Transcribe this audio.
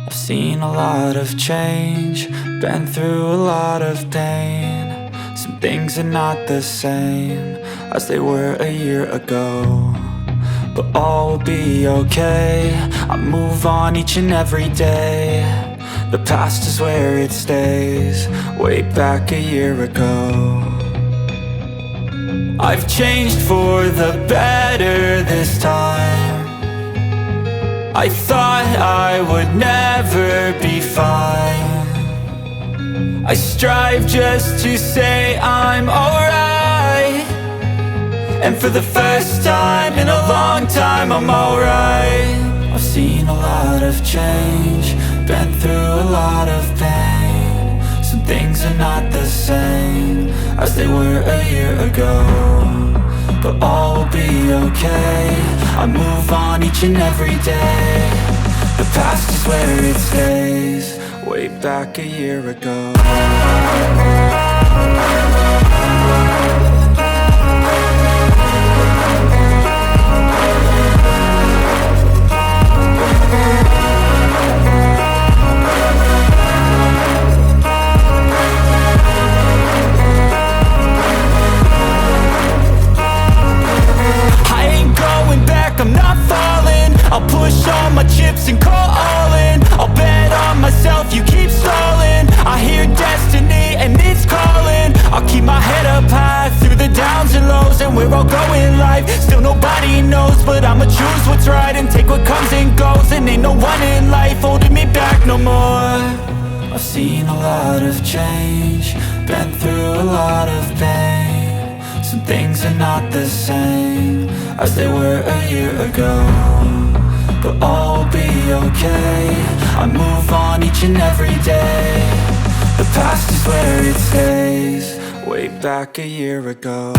I've seen a lot of change, been through a lot of pain. Some things are not the same as they were a year ago, but all will be okay. I move on each and every day. The past is where it stays, way back a year ago. I've changed for the better this time. I thought I would never be fine. I strive just to say I'm alright, and for the first time in a long time I'm alright. I've seen a lot of change, been through a lot of pain. Some things are not the same as they were a year ago, but all will be okay. I move on each and every day. The past is where it stays, way back a year ago. I'm not falling, I'll push all my chips and call all in. I'll bet on myself, you keep stalling. I hear destiny and it's calling. I'll keep my head up high through the downs and lows, and we're all going life. Still nobody knows, but I'ma choose what's right and take what comes and goes. And ain't no one in life holding me back no more. I've seen a lot of change, been through a lot of pain. Some things are not the same as they were a year ago, but all will be okay. I move on each and every day. The past is where it stays, way back a year ago.